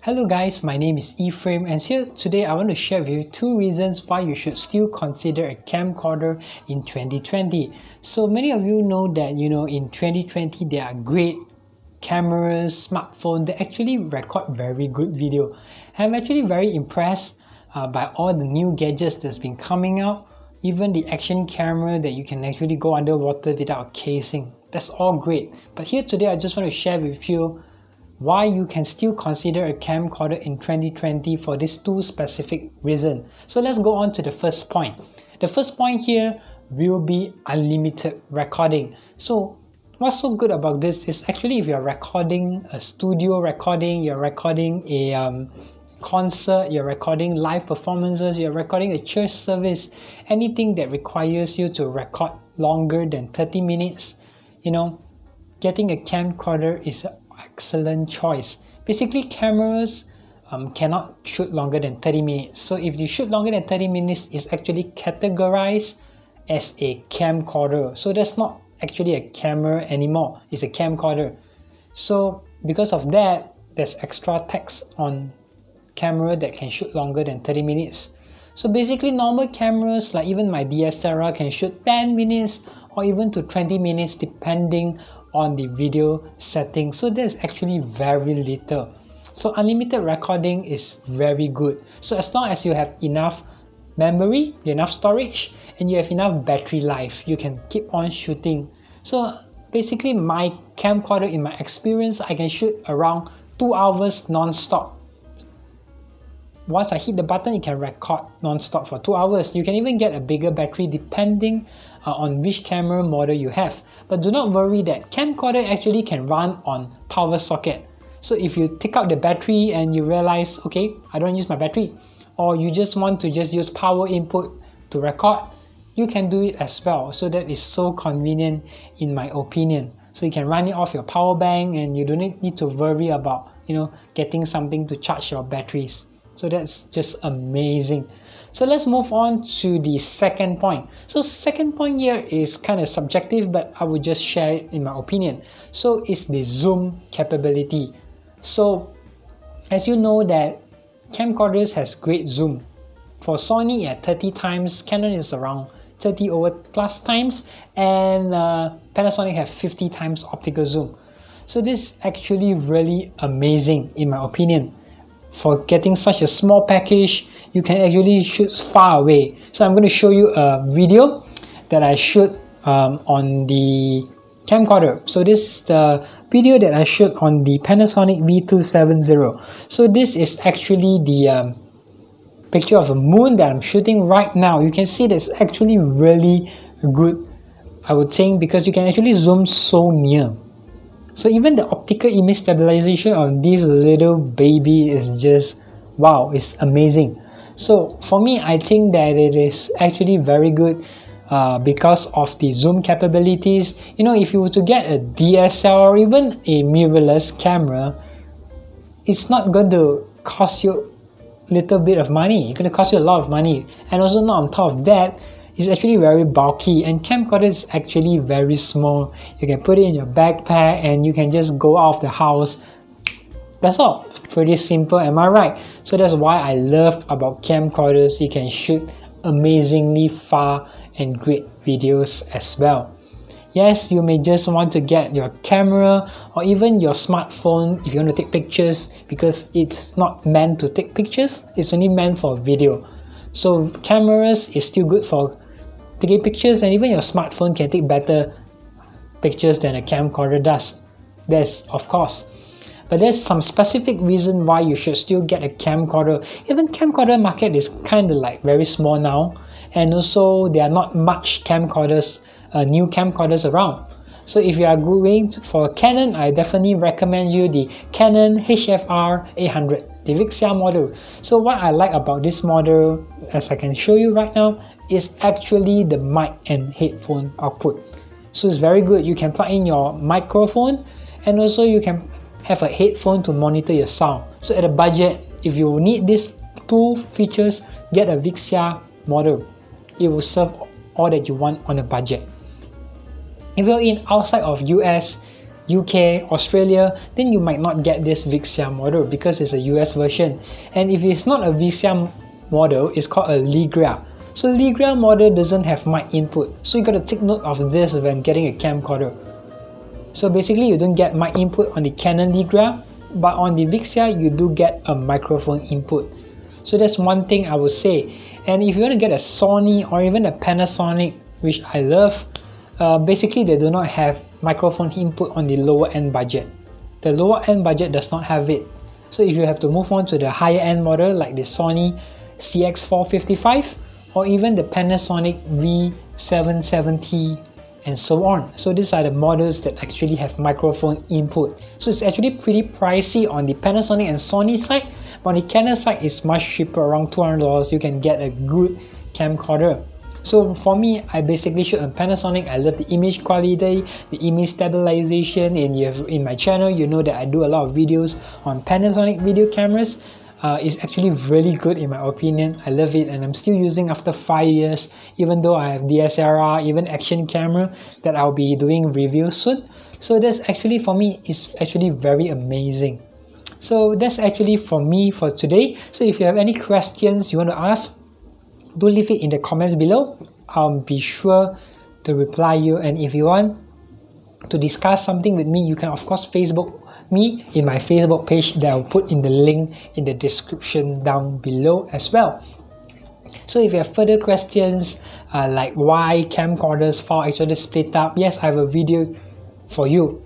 Hello guys, my name is Ephraim and here today I want to share with you 2 reasons why you should still consider a camcorder in 2020. So many of you know that in 2020 there are great cameras, smartphones that actually record very good video. I'm actually very impressed by all the new gadgets that's been coming out, even the action camera that you can actually go underwater without a casing. That's all great. But here today I just want to share with you why you can still consider a camcorder in 2020 for these 2 specific reasons. So let's go on to the first point. The first point here will be unlimited recording. So what's so good about this is actually if you're recording a studio recording, you're recording a concert, you're recording live performances, you're recording a church service, anything that requires you to record longer than 30 minutes, getting a camcorder is excellent choice. Basically, cameras cannot shoot longer than 30 minutes. So if you shoot longer than 30 minutes, it's actually categorized as a camcorder. So that's not actually a camera anymore, it's a camcorder. So because of that, there's extra text on camera that can shoot longer than 30 minutes. So basically, normal cameras like even my DSLR can shoot 10 minutes or even to 20 minutes depending on the video setting. So there's actually very little. So unlimited recording is very good. So as long as you have enough memory, enough storage, and you have enough battery life, you can keep on shooting. So basically my camcorder, in my experience, I can shoot around 2 hours non-stop. Once I hit the button, it can record non-stop for 2 hours. You can even get a bigger battery depending on which camera model you have. But do not worry that camcorder actually can run on power socket. So if you take out the battery and you realize, okay, I don't use my battery, or you just want to use power input to record, you can do it as well. So that is so convenient in my opinion. So you can run it off your power bank and you don't need to worry about getting something to charge your batteries. So that's just amazing. So let's move on to the second point. So second point here is kind of subjective, but I would just share it in my opinion. So it's the zoom capability. So as you know that camcorders has great zoom. For Sony at 30 times, Canon is around 30 over plus times, and Panasonic have 50 times optical zoom. So this is actually really amazing in my opinion. For getting such a small package, you can actually shoot far away. So I'm going to show you a video that I shoot on the camcorder. So this is the video that I shoot on the Panasonic V280. So this is actually the picture of a moon that I'm shooting right now. You can see that's actually really good, I would think, because you can actually zoom so near. So even the optical image stabilization on this little baby is just wow, it's amazing. So for me, I think that it is actually very good because of the zoom capabilities. If you were to get a DSLR or even a mirrorless camera, it's not going to cost you a little bit of money. It's going to cost you a lot of money, and also not on top of that, it's actually very bulky, and camcorder is actually very small. You can put it in your backpack and you can just go out of the house. That's all. Pretty simple, am I right? So that's why I love about camcorders. You can shoot amazingly far and great videos as well. Yes, you may just want to get your camera or even your smartphone if you want to take pictures, because it's not meant to take pictures, it's only meant for video. So cameras is still good for taking pictures, and even your smartphone can take better pictures than a camcorder does. There's of course, but there's some specific reason why you should still get a camcorder. Even camcorder market is kind of like very small now, and also there are not much camcorders, new camcorders around. So if you are going for Canon, I definitely recommend you the Canon HFR800, the VXIA model. So what I like about this model, as I can show you right now, is actually the mic and headphone output. So it's very good. You can plug in your microphone, and also you can have a headphone to monitor your sound. So at a budget, if you need these 2 features, get a VXIA model. It will serve all that you want on a budget. If you're in outside of US, UK, Australia, then you might not get this VXIA model because it's a US version. And if it's not a VXIA model, it's called a Ligrea. So Ligrea model doesn't have mic input, so you gotta take note of this when getting a camcorder. So basically you don't get mic input on the Canon Ligrea, but on the VXIA you do get a microphone input. So that's one thing I would say. And if you want to get a Sony or even a Panasonic, which I love, basically they do not have microphone input on the lower end budget. The lower end budget does not have it. So if you have to move on to the higher end model like the Sony CX455 or even the Panasonic V770 and so on. So these are the models that actually have microphone input. So it's actually pretty pricey on the Panasonic and Sony side, but on the Canon side it's much cheaper, around $200 you can get a good camcorder. So for me, I basically shoot on Panasonic. I love the image quality, the image stabilization. In my channel, you know that I do a lot of videos on Panasonic video cameras. It's actually really good in my opinion. I love it and I'm still using after 5 years, even though I have DSLR, even action camera that I'll be doing reviews soon. So that's actually, for me, is actually very amazing. So that's actually for me for today. So if you have any questions you want to ask, do leave it in the comments below. I'll be sure to reply you, and if you want to discuss something with me, you can of course Facebook me in my Facebook page that I'll put in the link in the description down below as well. So if you have further questions like why camcorders fall actually split up, yes, I have a video for you.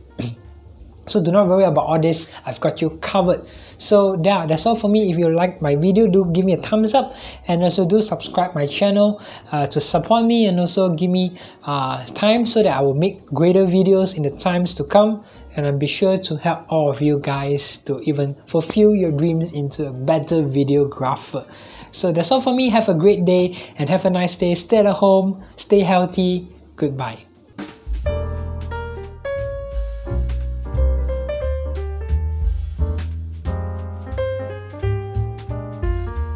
So do not worry about all this, I've got you covered. So yeah, that's all for me. If you like my video, do give me a thumbs up, and also do subscribe my channel to support me, and also give me time so that I will make greater videos in the times to come. And I'll be sure to help all of you guys to even fulfill your dreams into a better videographer. So that's all for me. Have a great day and have a nice day. Stay at home, stay healthy. Goodbye.